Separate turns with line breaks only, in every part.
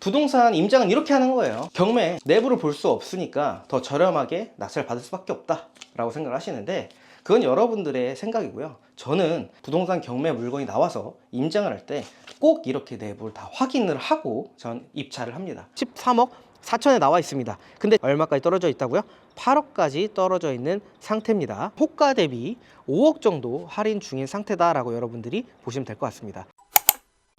부동산 임장은 이렇게 하는 거예요. 경매 내부를 볼 수 없으니까 더 저렴하게 낙찰 받을 수밖에 없다 라고 생각을 하시는데, 그건 여러분들의 생각이고요. 저는 부동산 경매 물건이 나와서 임장을 할 때 꼭 이렇게 내부를 다 확인을 하고 전 입찰을 합니다. 13억 4천에 나와 있습니다. 근데 얼마까지 떨어져 있다고요? 8억까지 떨어져 있는 상태입니다. 호가 대비 5억 정도 할인 중인 상태다라고 여러분들이 보시면 될 것 같습니다.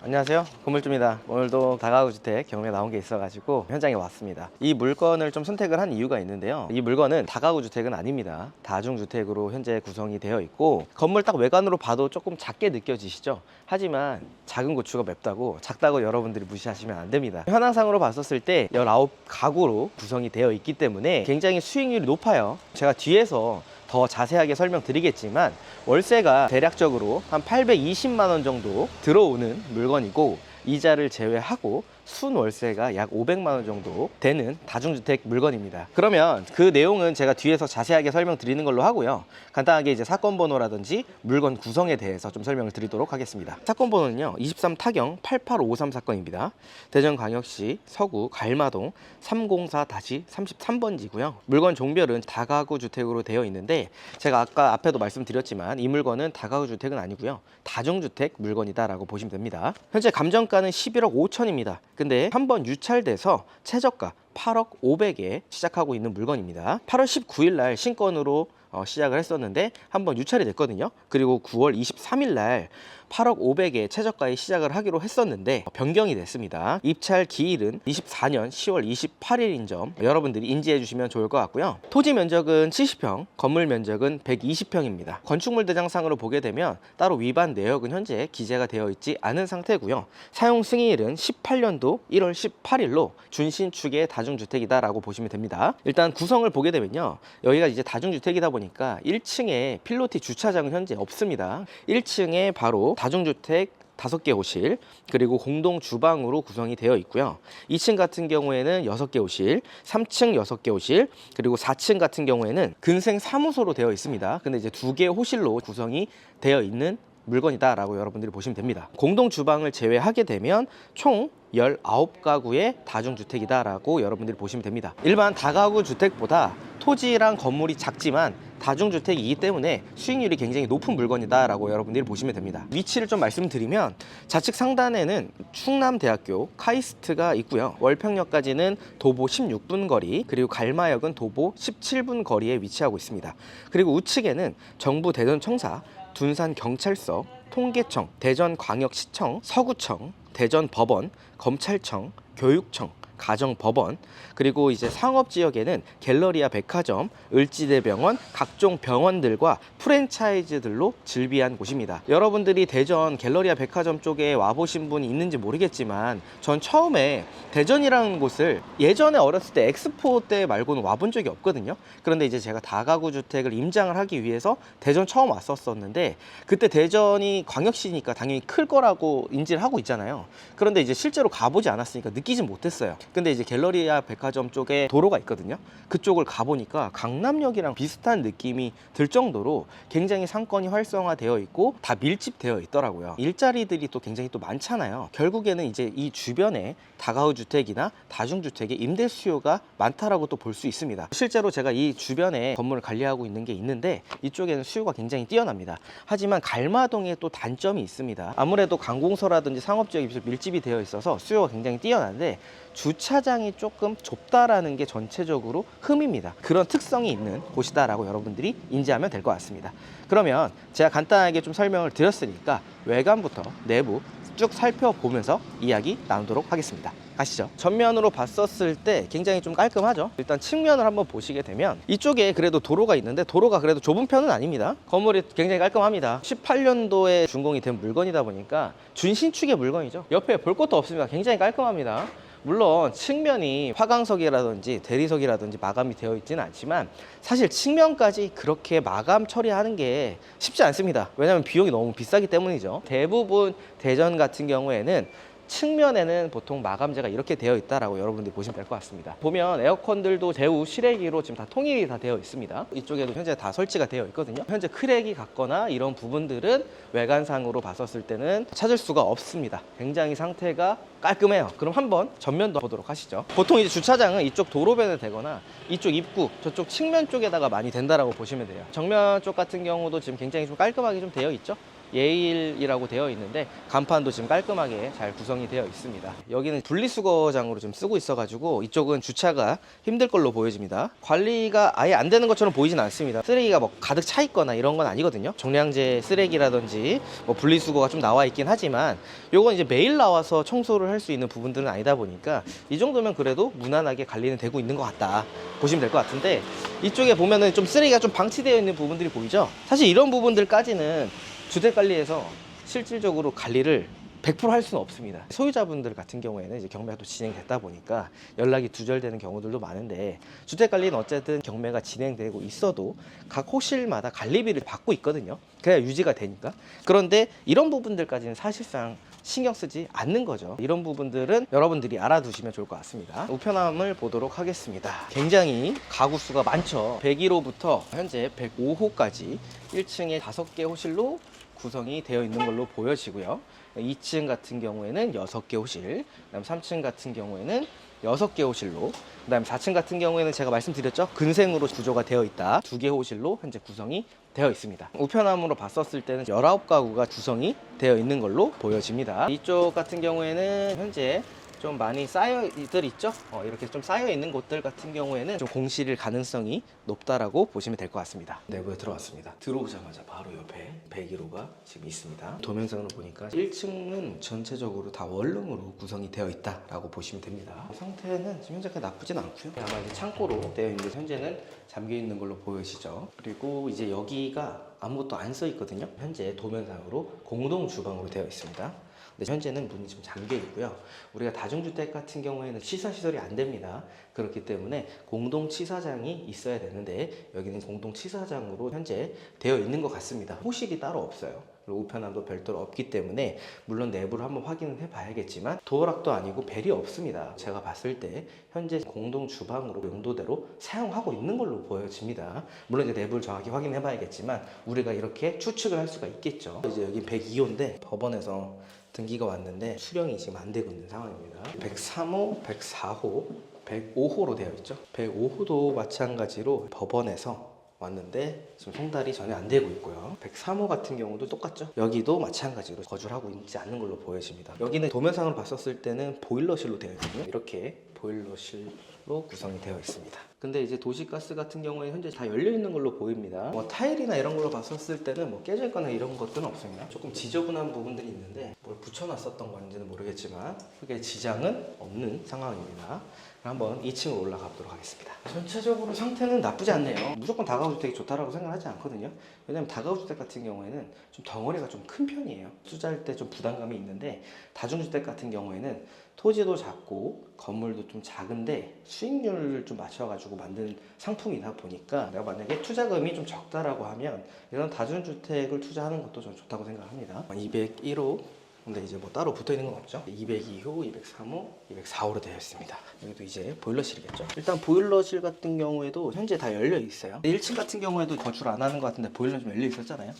안녕하세요, 건물주입니다. 오늘도 다가구 주택 경매 나온 게 있어가지고 현장에 왔습니다. 이 물건을 좀 선택을 한 이유가 있는데요, 이 물건은 다가구 주택은 아닙니다. 다중주택으로 현재 구성이 되어 있고, 건물 딱 외관으로 봐도 조금 작게 느껴지시죠? 하지만 작은 고추가 맵다고, 작다고 여러분들이 무시하시면 안 됩니다. 현황상으로 봤었을 때 19가구로 구성이 되어 있기 때문에 굉장히 수익률이 높아요. 제가 뒤에서 더 자세하게 설명드리겠지만, 월세가 대략적으로 한 820만 원 정도 들어오는 물건이고, 이자를 제외하고 순월세가 약 500만 원 정도 되는 다중주택 물건입니다. 그러면 그 내용은 제가 뒤에서 자세하게 설명드리는 걸로 하고요, 간단하게 이제 사건 번호라든지 물건 구성에 대해서 좀 설명을 드리도록 하겠습니다. 사건 번호는요 23 타경 8853 사건입니다. 대전광역시 서구 갈마동 304-33번지고요 물건 종별은 다가구 주택으로 되어 있는데, 제가 아까 앞에도 말씀드렸지만 이 물건은 다가구 주택은 아니고요, 다중주택 물건이다 라고 보시면 됩니다. 현재 감정가는 11억 5천입니다 근데 한번 유찰돼서 최저가 8억 500에 시작하고 있는 물건입니다. 8월 19일 날 신건으로 시작을 했었는데 한번 유찰이 됐거든요. 그리고 9월 23일 날 8억 500에 최저가에 시작을 하기로 했었는데 변경이 됐습니다. 입찰 기일은 24년 10월 28일인 점 여러분들이 인지해 주시면 좋을 것 같고요. 토지 면적은 70평, 건물 면적은 120평입니다. 건축물 대장상으로 보게 되면 따로 위반 내역은 현재 기재가 되어 있지 않은 상태고요. 사용 승인일은 18년도 1월 18일로 준신축의 다중주택이다 라고 보시면 됩니다. 일단 구성을 보게 되면요, 여기가 이제 다중주택이다 보니까 1층에 필로티 주차장은 현재 없습니다. 1층에 바로 다중주택 5개 호실, 그리고 공동 주방으로 구성이 되어 있고요. 2층 같은 경우에는 6개 호실, 3층 6개 호실, 그리고 4층 같은 경우에는 근생 사무소로 되어 있습니다. 근데 이제 2개 호실로 구성이 되어 있는 물건이다 라고 여러분들이 보시면 됩니다. 공동 주방을 제외하게 되면 총 19가구의 다중주택이다 라고 여러분들이 보시면 됩니다. 일반 다가구 주택보다 토지랑 건물이 작지만 다중주택이기 때문에 수익률이 굉장히 높은 물건이다 라고 여러분들이 보시면 됩니다. 위치를 좀 말씀드리면, 좌측 상단에는 충남대학교 카이스트가 있고요, 월평역까지는 도보 16분 거리, 그리고 갈마역은 도보 17분 거리에 위치하고 있습니다. 그리고 우측에는 정부 대전청사, 둔산경찰서, 통계청, 대전광역시청, 서구청, 대전법원, 검찰청, 교육청, 가정법원, 그리고 이제 상업지역에는 갤러리아 백화점, 을지대병원, 각종 병원들과 프랜차이즈들로 즐비한 곳입니다. 여러분들이 대전 갤러리아 백화점 쪽에 와보신 분이 있는지 모르겠지만, 전 처음에 대전이라는 곳을 예전에 어렸을 때 엑스포 때 말고는 와본 적이 없거든요. 그런데 이제 제가 다가구 주택을 임장을 하기 위해서 대전 처음 왔었는데, 그때 대전이 광역시니까 당연히 클 거라고 인지를 하고 있잖아요. 그런데 이제 실제로 가보지 않았으니까 느끼진 못했어요. 근데 이제 갤러리아 백화점 쪽에 도로가 있거든요. 그쪽을 가보니까 강남역이랑 비슷한 느낌이 들 정도로 굉장히 상권이 활성화되어 있고 다 밀집되어 있더라고요. 일자리들이 또 굉장히 또 많잖아요. 결국에는 이제 이 주변에 다가구 주택이나 다중주택의 임대 수요가 많다라고 또 볼 수 있습니다. 실제로 제가 이 주변에 건물을 관리하고 있는 게 있는데, 이쪽에는 수요가 굉장히 뛰어납니다. 하지만 갈마동에 또 단점이 있습니다. 아무래도 관공서라든지 상업지역이 밀집이 되어 있어서 수요가 굉장히 뛰어난데, 주차장이 조금 좁다라는 게 전체적으로 흠입니다. 그런 특성이 있는 곳이다라고 여러분들이 인지하면 될 것 같습니다. 그러면 제가 간단하게 좀 설명을 드렸으니까 외관부터 내부 쭉 살펴보면서 이야기 나누도록 하겠습니다. 가시죠. 전면으로 봤었을 때 굉장히 좀 깔끔하죠. 일단 측면을 한번 보시게 되면 이쪽에 그래도 도로가 있는데, 도로가 그래도 좁은 편은 아닙니다. 건물이 굉장히 깔끔합니다. 18년도에 준공이 된 물건이다 보니까 준신축의 물건이죠. 옆에 볼 것도 없습니다. 굉장히 깔끔합니다. 물론 측면이 화강석이라든지 대리석이라든지 마감이 되어 있지는 않지만, 사실 측면까지 그렇게 마감 처리하는 게 쉽지 않습니다. 왜냐하면 비용이 너무 비싸기 때문이죠. 대부분 대전 같은 경우에는 측면에는 보통 마감재가 이렇게 되어 있다라고 여러분들이 보시면 될 것 같습니다. 보면 에어컨들도 제우 실외기로 지금 다 통일이 다 되어 있습니다. 이쪽에도 현재 다 설치가 되어 있거든요. 현재 크랙이 갔거나 이런 부분들은 외관상으로 봤었을 때는 찾을 수가 없습니다. 굉장히 상태가 깔끔해요. 그럼 한번 전면도 보도록 하시죠. 보통 이제 주차장은 이쪽 도로변에 되거나 이쪽 입구, 저쪽 측면 쪽에다가 많이 된다라고 보시면 돼요. 정면 쪽 같은 경우도 지금 굉장히 좀 깔끔하게 좀 되어 있죠. 예일이라고 되어 있는데 간판도 지금 깔끔하게 잘 구성이 되어 있습니다. 여기는 분리수거장으로 좀 쓰고 있어가지고 이쪽은 주차가 힘들 걸로 보여집니다. 관리가 아예 안 되는 것처럼 보이진 않습니다. 쓰레기가 뭐 가득 차 있거나 이런 건 아니거든요. 종량제 쓰레기라든지 뭐 분리수거가 좀 나와 있긴 하지만 요건 이제 매일 나와서 청소를 할 수 있는 부분들은 아니다 보니까 이 정도면 그래도 무난하게 관리는 되고 있는 것 같다 보시면 될 것 같은데, 이쪽에 보면은 좀 쓰레기가 좀 방치되어 있는 부분들이 보이죠. 사실 이런 부분들까지는 주택관리에서 실질적으로 관리를 100% 할 수는 없습니다. 소유자분들 같은 경우에는 이제 경매가 또 진행됐다 보니까 연락이 두절되는 경우들도 많은데, 주택관리는 어쨌든 경매가 진행되고 있어도 각 호실마다 관리비를 받고 있거든요. 그래야 유지가 되니까. 그런데 이런 부분들까지는 사실상 신경 쓰지 않는 거죠. 이런 부분들은 여러분들이 알아두시면 좋을 것 같습니다. 우편함을 보도록 하겠습니다. 굉장히 가구 수가 많죠. 101호부터 현재 105호까지 1층에 5개 호실로 구성이 되어 있는 걸로 보여지고요. 2층 같은 경우에는 6개 호실, 그다음 3층 같은 경우에는 6개 호실로, 그다음 4층 같은 경우에는 제가 말씀드렸죠, 근생으로 구조가 되어 있다. 2개 호실로 현재 구성이 되어 있습니다. 우편함으로 봤었을 때는 19가구가 구성이 되어 있는 걸로 보여집니다. 이쪽 같은 경우에는 현재 좀 많이 쌓여들 있죠. 이렇게 좀 쌓여 있는 곳들 같은 경우에는 좀 공실일 가능성이 높다라고 보시면 될 것 같습니다. 내부에 들어왔습니다. 들어오자마자 바로 옆에 101호가 지금 있습니다. 도면상으로 보니까 1층은 전체적으로 다 원룸으로 구성이 되어 있다라고 보시면 됩니다. 상태는 지금 현재 나쁘진 않고요. 아마 이제 창고로 되어 있는데 현재는 잠겨 있는 걸로 보여지죠. 그리고 이제 여기가 아무것도 안 써 있거든요. 현재 도면상으로 공동 주방으로 되어 있습니다. 근데 현재는 문이 좀 잠겨 있고요. 우리가 다중주택 같은 경우에는 취사시설이 안 됩니다. 그렇기 때문에 공동치사장이 있어야 되는데 여기는 공동치사장으로 현재 되어 있는 것 같습니다. 호실이 따로 없어요. 그리고 우편함도 별도로 없기 때문에 물론 내부를 한번 확인을 해봐야겠지만 도어락도 아니고 벨이 없습니다. 제가 봤을 때 현재 공동 주방으로 용도대로 사용하고 있는 걸로 보여집니다. 물론 이제 내부를 정확히 확인해봐야겠지만 우리가 이렇게 추측을 할 수가 있겠죠. 이제 여기 102호인데 법원에서 등기가 왔는데 수령이 지금 안 되고 있는 상황입니다. 103호, 104호, 105호로 되어 있죠. 105호도 마찬가지로 법원에서 왔는데 지금 송달이 전혀 안 되고 있고요. 103호 같은 경우도 똑같죠. 여기도 마찬가지로 거주를 하고 있지 않는 걸로 보여집니다. 여기는 도면상으로 봤었을 때는 보일러실로 되어 있거든요. 이렇게 보일러실로 구성이 되어 있습니다. 근데 이제 도시가스 같은 경우에 현재 다 열려 있는 걸로 보입니다. 뭐 타일이나 이런 걸로 봤었을 때는 뭐 깨져 있거나 이런 것들은 없습니다. 조금 지저분한 부분들이 있는데 뭘 붙여놨었던 건지는 모르겠지만 크게 지장은 없는 상황입니다. 한번 2층으로 올라가 보도록 하겠습니다. 전체적으로 상태는 나쁘지 않네요. 무조건 다가구주택이 좋다라고 생각하지 않거든요. 왜냐면 다가구주택 같은 경우에는 좀 덩어리가 좀 큰 편이에요. 투자할 때 좀 부담감이 있는데 다중주택 같은 경우에는 토지도 작고 건물도 좀 작은데 수익률을 좀 맞춰가지고 만든 상품이다 보니까 내가 만약에 투자금이 좀 적다라고 하면 이런 다중주택을 투자하는 것도 좀 좋다고 생각합니다. 201호 근데 이제 뭐 따로 붙어 있는 건 없죠. 202호, 203호, 204호로 되어 있습니다. 여기도 이제 보일러실이겠죠. 일단 보일러실 같은 경우에도 현재 다 열려 있어요. 1층 같은 경우에도 거주를 안 하는 것 같은데 보일러 좀 열려 있었잖아요.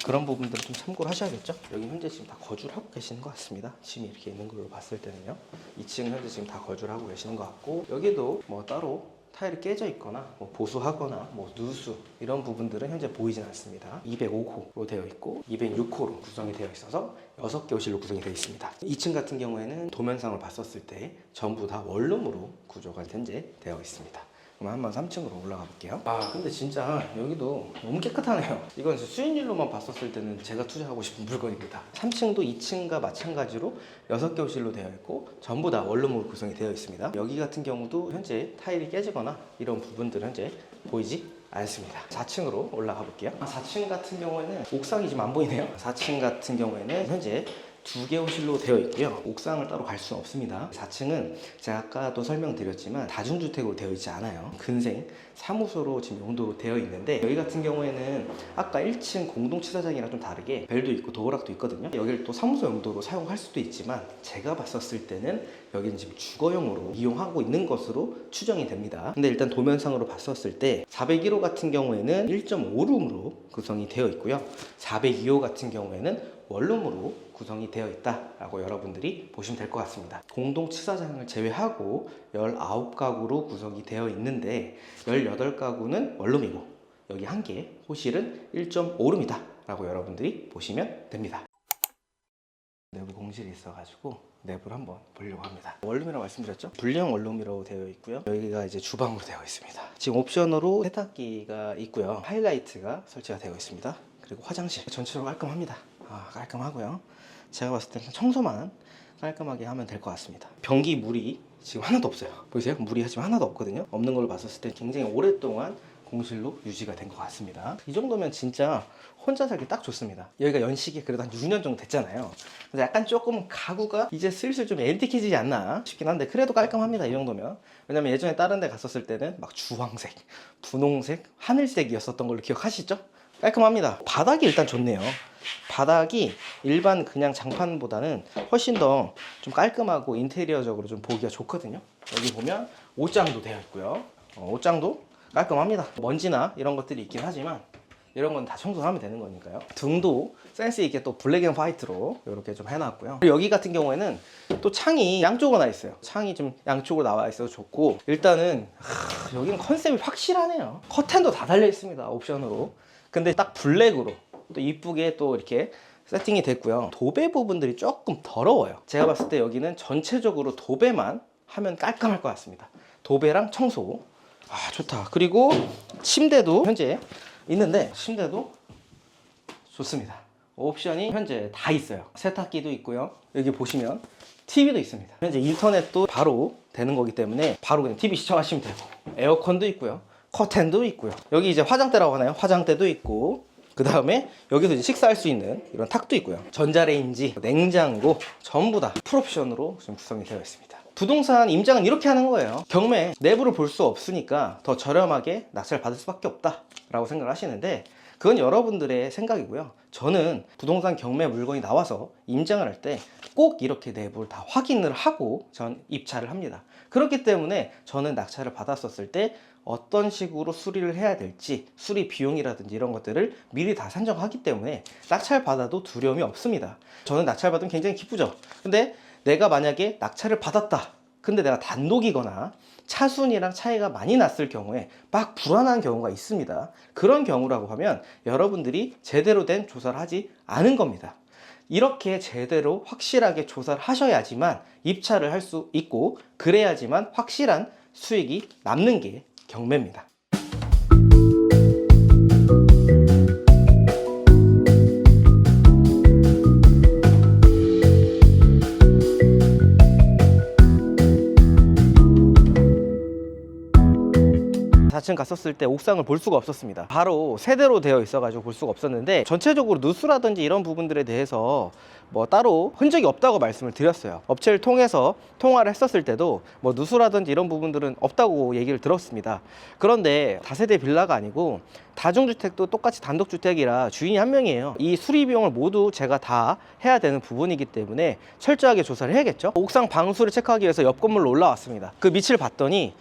그런 부분들을 좀 참고를 하셔야겠죠. 여기 현재 지금 다 거주를 하고 계시는 것 같습니다. 짐이 이렇게 있는 걸로 봤을 때는요. 2층 현재 지금 다 거주를 하고 계시는 것 같고, 여기도 뭐 따로 타일이 깨져 있거나 뭐 보수하거나 뭐 누수 이런 부분들은 현재 보이진 않습니다. 205호로 되어 있고 206호로 구성이 되어 있어서 6개 호실로 구성이 되어 있습니다. 2층 같은 경우에는 도면상을 봤었을 때 전부 다 원룸으로 구조가 현재 되어 있습니다. 그럼 한번 3층으로 올라가 볼게요. 근데 진짜 여기도 너무 깨끗하네요. 이건 수익률로만 봤었을 때는 제가 투자하고 싶은 물건입니다. 3층도 2층과 마찬가지로 6개 호실로 되어 있고 전부 다 원룸으로 구성이 되어 있습니다. 여기 같은 경우도 현재 타일이 깨지거나 이런 부분들은 현재 보이지 않습니다. 4층으로 올라가 볼게요. 4층 같은 경우에는 옥상이 지금 안 보이네요. 4층 같은 경우에는 현재 두 개 호실로 되어 있고요. 옥상을 따로 갈 수는 없습니다. 4층은 제가 아까도 설명드렸지만 다중주택으로 되어 있지 않아요. 근생 사무소로 지금 용도로 되어 있는데, 여기 같은 경우에는 아까 1층 공동치사장이랑 좀 다르게 벨도 있고 도어락도 있거든요. 여기를 또 사무소 용도로 사용할 수도 있지만, 제가 봤었을 때는 여기는 지금 주거용으로 이용하고 있는 것으로 추정이 됩니다. 근데 일단 도면상으로 봤었을 때 401호 같은 경우에는 1.5룸으로 구성이 되어 있고요. 402호 같은 경우에는 원룸으로 구성이 되어 있다라고 여러분들이 보시면 될 것 같습니다. 공동치사장을 제외하고 19가구로 구성이 되어 있는데 18가구는 원룸이고, 여기 한 개 호실은 1.5룸이다 라고 여러분들이 보시면 됩니다. 내부 공실이 있어가지고 내부를 한번 보려고 합니다. 원룸이라고 말씀드렸죠? 분리형 원룸이라고 되어 있고요. 여기가 이제 주방으로 되어 있습니다. 지금 옵션으로 세탁기가 있고요. 하이라이트가 설치가 되어 있습니다. 그리고 화장실 전체적으로 깔끔합니다. 깔끔하고요. 제가 봤을 때는 청소만 깔끔하게 하면 될 것 같습니다. 변기 물이 지금 하나도 없어요. 보이세요? 물이 지금 하나도 없거든요. 없는 걸로 봤을 때 굉장히 오랫동안 공실로 유지가 된 것 같습니다. 이 정도면 진짜 혼자 살기 딱 좋습니다. 여기가 연식이 그래도 한 6년 정도 됐잖아요. 그래서 약간 조금 가구가 이제 슬슬 좀 앤틱해지지 않나 싶긴 한데, 그래도 깔끔합니다. 이 정도면. 왜냐면 예전에 다른 데 갔었을 때는 막 주황색, 분홍색, 하늘색이었었던 걸로 기억하시죠? 깔끔합니다. 바닥이 일단 좋네요. 바닥이 일반 그냥 장판보다는 훨씬 더 좀 깔끔하고 인테리어적으로 좀 보기가 좋거든요. 여기 보면 옷장도 되어 있고요. 옷장도 깔끔합니다. 먼지나 이런 것들이 있긴 하지만 이런 건 다 청소하면 되는 거니까요. 등도 센스 있게 또 블랙 앤 화이트로 이렇게 좀 해놨고요. 그리고 여기 같은 경우에는 또 창이 양쪽으로 나 있어요. 창이 좀 양쪽으로 나와 있어서 좋고, 일단은 여기는 컨셉이 확실하네요. 커튼도 다 달려 있습니다. 옵션으로. 근데 딱 블랙으로 또 이쁘게 또 이렇게 세팅이 됐고요. 도배 부분들이 조금 더러워요. 제가 봤을 때 여기는 전체적으로 도배만 하면 깔끔할 것 같습니다. 도배랑 청소. 좋다. 그리고 침대도 현재 있는데, 침대도 좋습니다. 옵션이 현재 다 있어요. 세탁기도 있고요. 여기 보시면 TV도 있습니다. 현재 인터넷도 바로 되는 거기 때문에 바로 그냥 TV 시청하시면 되고, 에어컨도 있고요. 커튼도 있고요. 여기 이제 화장대라고 하나요? 화장대도 있고, 그 다음에 여기서 이제 식사할 수 있는 이런 탁도 있고요. 전자레인지, 냉장고 전부 다 풀옵션으로 지금 구성이 되어 있습니다. 부동산 임장은 이렇게 하는 거예요. 경매 내부를 볼 수 없으니까 더 저렴하게 낙찰을 받을 수밖에 없다 라고 생각을 하시는데, 그건 여러분들의 생각이고요. 저는 부동산 경매 물건이 나와서 임장을 할 때 꼭 이렇게 내부를 다 확인을 하고 전 입찰을 합니다. 그렇기 때문에 저는 낙찰을 받았었을 때 어떤 식으로 수리를 해야 될지, 수리 비용이라든지 이런 것들을 미리 다 산정하기 때문에 낙찰 받아도 두려움이 없습니다. 저는 낙찰 받으면 굉장히 기쁘죠. 근데 내가 만약에 낙찰을 받았다, 근데 내가 단독이거나 차순이랑 차이가 많이 났을 경우에 막 불안한 경우가 있습니다. 그런 경우라고 하면 여러분들이 제대로 된 조사를 하지 않은 겁니다. 이렇게 제대로 확실하게 조사를 하셔야지만 입찰을 할 수 있고, 그래야지만 확실한 수익이 남는 게 경매입니다. 층 갔었을 때 옥상을 볼 수가 없었습니다. 바로 세대로 되어 있어가지고 볼 수가 없었는데, 전체적으로 누수라든지 이런 부분들에 대해서 뭐 따로 흔적이 없다고 말씀을 드렸어요. 업체를 통해서 통화를 했었을 때도 뭐 누수라든지 이런 부분들은 없다고 얘기를 들었습니다. 그런데 다세대 빌라가 아니고 다중주택도 똑같이 단독주택이라 주인이 한 명이에요. 이 수리 비용을 모두 제가 다 해야 되는 부분이기 때문에 철저하게 조사를 해야겠죠. 옥상 방수를 체크하기 위해서 옆 건물로 올라왔습니다. 그 밑을 봤더니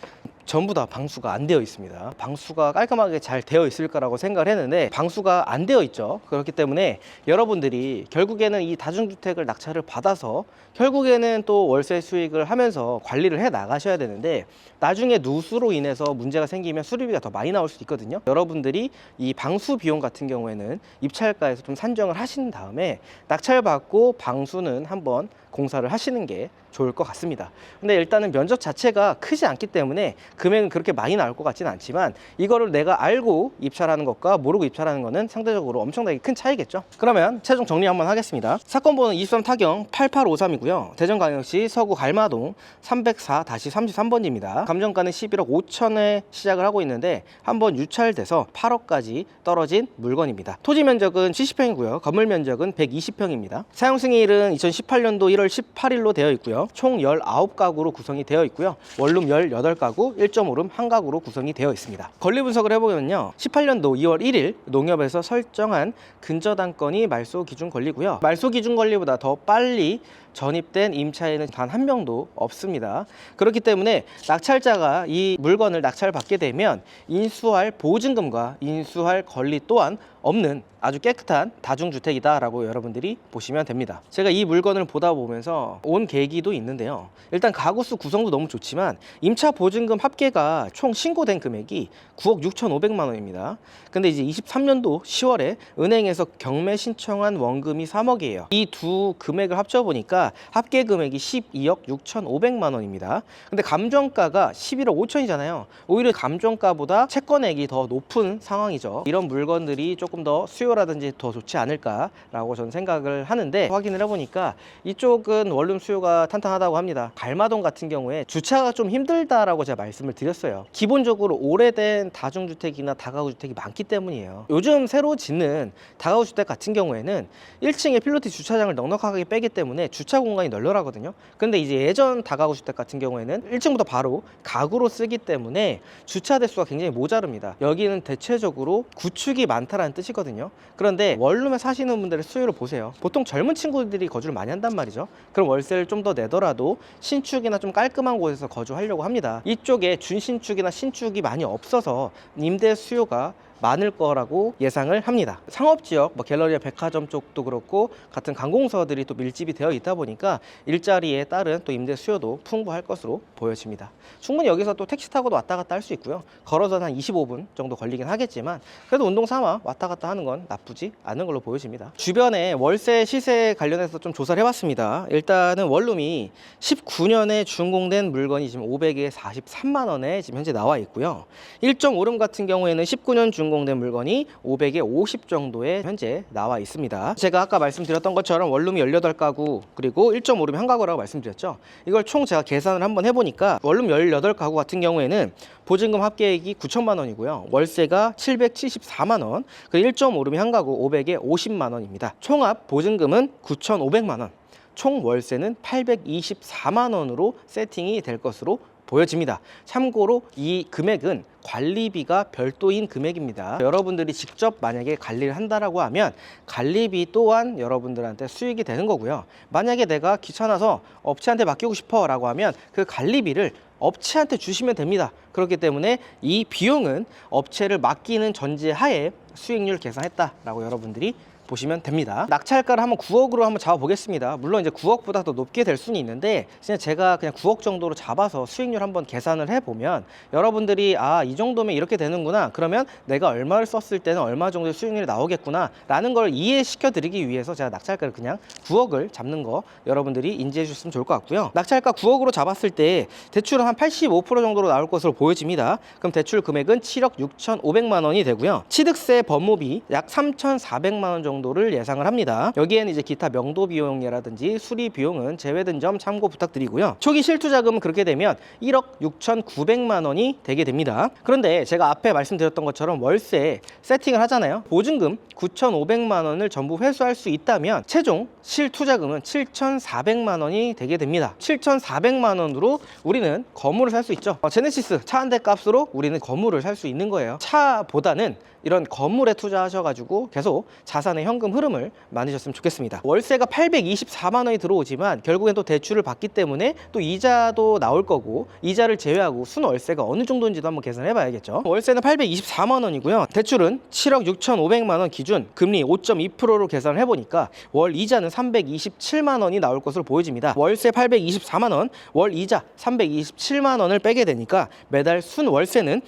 전부 다 방수가 안 되어 있습니다. 방수가 깔끔하게 잘 되어 있을 거라고 생각을 했는데 방수가 안 되어 있죠. 그렇기 때문에 여러분들이 결국에는 이 다중주택을 낙찰을 받아서 결국에는 또 월세 수익을 하면서 관리를 해 나가셔야 되는데, 나중에 누수로 인해서 문제가 생기면 수리비가 더 많이 나올 수 있거든요. 여러분들이 이 방수 비용 같은 경우에는 입찰가에서 좀 산정을 하신 다음에 낙찰 받고 방수는 한번 공사를 하시는 게 좋을 것 같습니다. 근데 일단은 면적 자체가 크지 않기 때문에 금액은 그렇게 많이 나올 것 같지는 않지만 이거를 내가 알고 입찰하는 것과 모르고 입찰하는 거는 상대적으로 엄청나게 큰 차이겠죠. 그러면 최종 정리 한번 하겠습니다. 사건 번호 23 타경 8853이고요. 대전광역시 서구 갈마동 304-33번지입니다. 감정가는 11억 5천에 시작을 하고 있는데 한번 유찰돼서 8억까지 떨어진 물건입니다. 토지 면적은 70평이고요. 건물 면적은 120평입니다. 사용 승인일은 2018년도 1월 18일로 되어 있고요. 총 19가구로 구성이 되어 있고요. 원룸 18가구, 1.5룸 1가구로 구성이 되어 있습니다. 권리 분석을 해보면요. 18년도 2월 1일 농협에서 설정한 근저당권이 말소 기준 권리고요. 말소 기준 권리보다 더 빨리 전입된 임차인은 단 한 명도 없습니다. 그렇기 때문에 낙찰자가 이 물건을 낙찰받게 되면 인수할 보증금과 인수할 권리 또한 없는 아주 깨끗한 다중주택이다 라고 여러분들이 보시면 됩니다. 제가 이 물건을 보다 보면서 온 계기도 있는데요. 일단 가구수 구성도 너무 좋지만 임차 보증금 합계가 총 신고된 금액이 9억 6,500만 원입니다. 근데 이제 23년도 10월에 은행에서 경매 신청한 원금이 3억이에요. 이 두 금액을 합쳐 보니까 합계 금액이 12억 6,500만 원입니다. 근데 감정가가 11억 5천이잖아요. 오히려 감정가보다 채권액이 더 높은 상황이죠. 이런 물건들이 조금 더 수요라든지 더 좋지 않을까라고 저는 생각을 하는데 확인을 해보니까 이쪽은 원룸 수요가 탄탄하다고 합니다. 갈마동 같은 경우에 주차가 좀 힘들다라고 제가 말씀을 드렸어요. 기본적으로 오래된 다중주택이나 다가구주택이 많기 때문이에요. 요즘 새로 짓는 다가구주택 같은 경우에는 1층에 필로티 주차장을 넉넉하게 빼기 때문에 주차 공간이 널널하거든요. 근데 이제 예전 다가구주택 같은 경우에는 1층부터 바로 가구로 쓰기 때문에 주차 대수가 굉장히 모자릅니다. 여기는 대체적으로 구축이 많다라는 뜻이거든요. 그런데 원룸에 사시는 분들의 수요를 보세요. 보통 젊은 친구들이 거주를 많이 한단 말이죠. 그럼 월세를 좀 더 내더라도 신축이나 좀 깔끔한 곳에서 거주하려고 합니다. 이쪽에 준신축이나 신축이 많이 없어서 임대 수요가 많을 거라고 예상을 합니다. 상업지역, 갤러리아 백화점 쪽도 그렇고 같은 관공서들이 또 밀집이 되어 있다 보니까 일자리에 따른 또 임대 수요도 풍부할 것으로 보여집니다. 충분히 여기서 또 택시 타고도 왔다 갔다 할 수 있고요. 걸어서는 한 25분 정도 걸리긴 하겠지만 그래도 운동 삼아 왔다 갔다 하는 건 나쁘지 않은 걸로 보여집니다. 주변에 월세 시세 관련해서 좀 조사를 해봤습니다. 일단은 원룸이 19년에 준공된 물건이 지금 500에 43만 원에 지금 현재 나와 있고요. 1.5룸 같은 경우에는 19년 준공된 물건이 500에 50 정도에 현재 나와 있습니다. 제가 아까 말씀드렸던 것처럼 원룸이 18가구 그리고 1.5룸이 1가구라고 말씀드렸죠. 이걸 총 제가 계산을 한번 해보니까 원룸 18가구 같은 경우에는 보증금 합계액이 9천만 원이고요. 월세가 774만 원, 그리고 1.5룸이 1가구 500에 50만 원입니다. 총합 보증금은 9,500만 원, 총 월세는 824만 원으로 세팅이 될 것으로 보여집니다. 참고로 이 금액은 관리비가 별도인 금액입니다. 여러분들이 직접 만약에 관리를 한다라고 하면 관리비 또한 여러분들한테 수익이 되는 거고요. 만약에 내가 귀찮아서 업체한테 맡기고 싶어 라고 하면 그 관리비를 업체한테 주시면 됩니다. 그렇기 때문에 이 비용은 업체를 맡기는 전제하에 수익률 계산했다라고 여러분들이 보시면 됩니다. 낙찰가를 한번 9억으로 한번 잡아보겠습니다. 물론 이제 9억보다 더 높게 될 수는 있는데 그냥 제가 그냥 9억 정도로 잡아서 수익률 한번 계산을 해보면 여러분들이 이 정도면 이렇게 되는구나, 그러면 내가 얼마를 썼을 때는 얼마 정도의 수익률이 나오겠구나 라는 걸 이해시켜 드리기 위해서 제가 낙찰가를 그냥 9억을 잡는 거 여러분들이 인지해 주셨으면 좋을 것 같고요. 낙찰가 9억으로 잡았을 때 대출은 한 85% 정도로 나올 것으로 보여집니다. 그럼 대출 금액은 7억 6,500만 원이 되고요. 취득세 법무비 약 3,400만 원 정도를 예상을 합니다. 여기에는 이제 기타 명도 비용이라든지 수리 비용은 제외된 점 참고 부탁드리고요. 초기 실투자금은 그렇게 되면 1억 6,900만 원이 되게 됩니다. 그런데 제가 앞에 말씀드렸던 것처럼 월세 세팅을 하잖아요. 보증금 9,500만 원을 전부 회수할 수 있다면 최종 실투자금은 7,400만 원이 되게 됩니다. 7,400만 원으로 우리는 건물을 살 수 있죠. 제네시스 차 한 대 값으로 우리는 건물을 살 수 있는 거예요. 차보다는 이런 건물에 투자하셔가지고 계속 자산의 현금 흐름을 만드셨으면 좋겠습니다. 월세가 824만 원이 들어오지만 결국엔 또 대출을 받기 때문에 또 이자도 나올 거고, 이자를 제외하고 순월세가 어느 정도인지도 한번 계산해 봐야겠죠. 월세는 824만 원이고요. 대출은 7억 6,500만 원 기준 금리 5.2%로 계산을 해보니까 월 이자는 327만 원이 나올 것으로 보여집니다. 월세 824만 원, 월 이자 327만 원을 빼게 되니까 매달 순월세는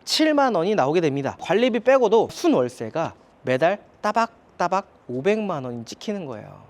497만 원이 나오게 됩니다. 관리비 빼고도 순월세가 매달 따박따박 500만 원이 찍히는 거예요.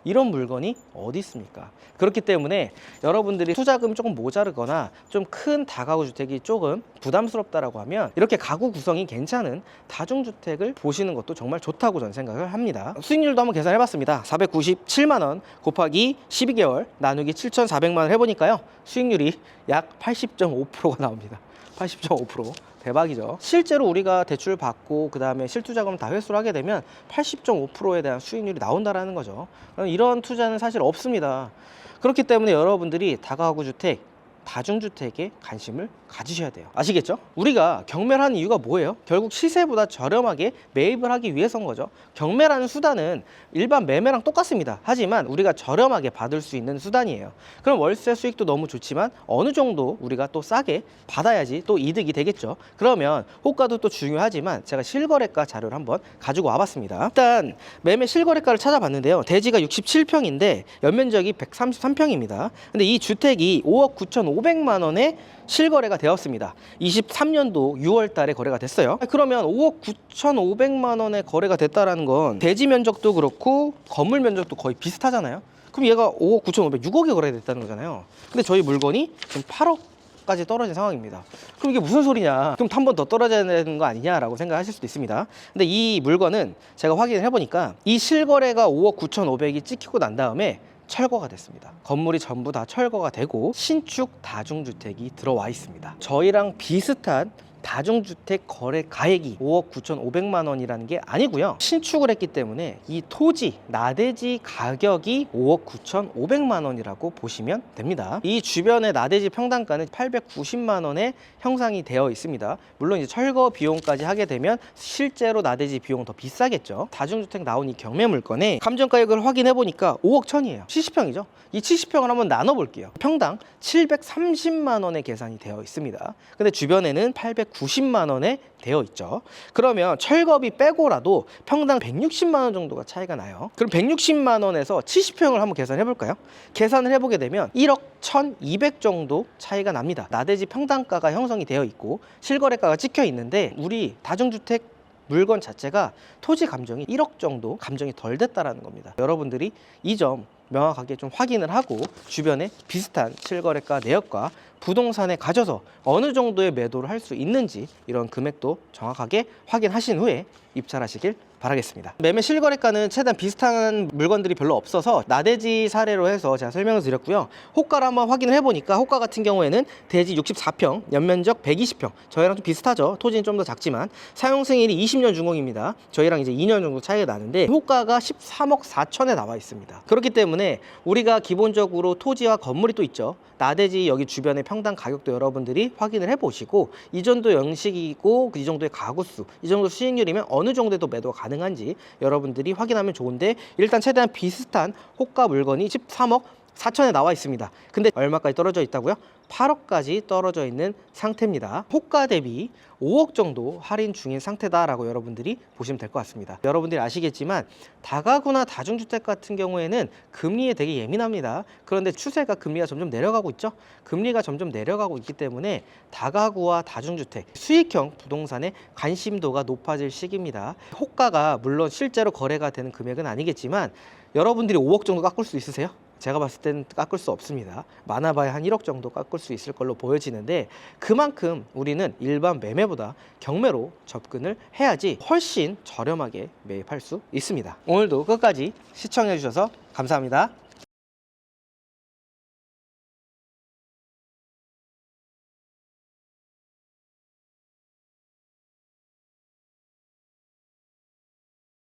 이런 물건이 어디 있습니까? 그렇기 때문에 여러분들이 투자금이 조금 모자르거나 좀 큰 다가구 주택이 조금 부담스럽다라고 하면 이렇게 가구 구성이 괜찮은 다중주택을 보시는 것도 정말 좋다고 저는 생각을 합니다. 수익률도 한번 계산해 봤습니다. 497만 원 곱하기 12개월 나누기 7,400만 원 해보니까요, 수익률이 약 80.5%가 나옵니다. 80.5%. 대박이죠. 실제로 우리가 대출 받고 그 다음에 실투자금 다 회수를 하게 되면 80.5%에 대한 수익률이 나온다라는 거죠. 이런 투자는 사실 없습니다. 그렇기 때문에 여러분들이 다가구 주택, 다중주택에 관심을 가지셔야 돼요. 아시겠죠? 우리가 경매를 하는 이유가 뭐예요? 결국 시세보다 저렴하게 매입을 하기 위해서인 거죠. 경매라는 수단은 일반 매매랑 똑같습니다. 하지만 우리가 저렴하게 받을 수 있는 수단이에요. 그럼 월세 수익도 너무 좋지만 어느 정도 우리가 또 싸게 받아야지 또 이득이 되겠죠. 그러면 호가도 또 중요하지만 제가 실거래가 자료를 한번 가지고 와봤습니다. 일단 매매 실거래가를 찾아봤는데요. 대지가 67평인데 연면적이 133평입니다. 근데 이 주택이 5억 9,500만 원에 실거래가 되었습니다. 23년도 6월 달에 거래가 됐어요. 그러면 5억 9,500만 원에 거래가 됐다라는 건 대지 면적도 그렇고 건물 면적도 거의 비슷하잖아요. 그럼 얘가 5억 9,500, 6억에 거래됐다는 거잖아요. 근데 저희 물건이 지금 8억까지 떨어진 상황입니다. 그럼 이게 무슨 소리냐? 그럼 한 번 더 떨어져야 되는 거 아니냐라고 생각하실 수도 있습니다. 근데 이 물건은 제가 확인을 해보니까 이 실거래가 5억 9,500이 찍히고 난 다음에 철거가 됐습니다. 건물이 전부 다 철거가 되고 신축 다중주택이 들어와 있습니다. 저희랑 비슷한 다중주택 거래 가액이 5억 9,500만 원이라는 게 아니고요. 신축을 했기 때문에 이 토지, 나대지 가격이 5억 9,500만 원이라고 보시면 됩니다. 이 주변의 나대지 평당가는 890만 원에 형성이 되어 있습니다. 물론 이제 철거 비용까지 하게 되면 실제로 나대지 비용은 더 비싸겠죠. 다중주택 나온 이 경매 물건의 감정가액을 확인해 보니까 5억 1,000이에요. 70평이죠. 이 70평을 한번 나눠 볼게요. 평당 730만 원에 계산이 되어 있습니다. 근데 주변에는 890만 원에 되어 있죠. 그러면 철거비 빼고라도 평당 160만 원 정도가 차이가 나요. 그럼 160만 원에서 70평을 한번 계산해 볼까요? 계산을 해보게 되면 1억 1,200 정도 차이가 납니다. 나대지 평당가가 형성이 되어 있고 실거래가가 찍혀 있는데 우리 다중주택 물건 자체가 토지 감정이 1억 정도 감정이 덜 됐다라는 겁니다. 여러분들이 이 점 명확하게 좀 확인을 하고 주변에 비슷한 실거래가 내역과 부동산에 가셔서 어느 정도의 매도를 할 수 있는지 이런 금액도 정확하게 확인하신 후에 입찰하시길 바라겠습니다. 매매 실거래가는 최대한 비슷한 물건들이 별로 없어서 나대지 사례로 해서 제가 설명을 드렸고요. 호가를 한번 확인을 해보니까 호가 같은 경우에는 대지 64평, 연면적 120평, 저희랑 좀 비슷하죠. 토지는 좀 더 작지만 사용 승일이 20년 준공입니다. 저희랑 이제 2년 정도 차이가 나는데 호가가 13억 4천에 나와 있습니다. 그렇기 때문에 우리가 기본적으로 토지와 건물이 또 있죠. 나대지 여기 주변의 평당 가격도 여러분들이 확인을 해보시고 이 정도 양식이고 이 정도의 가구수, 이 정도 수익률이면 어느 정도의 매도가 가능한지 여러분들이 확인하면 좋은데 일단 최대한 비슷한 호가 물건이 13억 4천에 나와 있습니다. 근데 얼마까지 떨어져 있다고요? 8억까지 떨어져 있는 상태입니다. 호가 대비 5억 정도 할인 중인 상태다라고 여러분들이 보시면 될 것 같습니다. 여러분들이 아시겠지만 다가구나 다중주택 같은 경우에는 금리에 되게 예민합니다. 그런데 추세가 금리가 점점 내려가고 있죠. 금리가 점점 내려가고 있기 때문에 다가구와 다중주택, 수익형 부동산의 관심도가 높아질 시기입니다. 호가가 물론 실제로 거래가 되는 금액은 아니겠지만 여러분들이 5억 정도 깎을 수 있으세요? 제가 봤을 때는 깎을 수 없습니다. 많아봐야 한 1억 정도 깎을 수 있을 걸로 보여지는데 그만큼 우리는 일반 매매보다 경매로 접근을 해야지 훨씬 저렴하게 매입할 수 있습니다. 오늘도 끝까지 시청해 주셔서 감사합니다.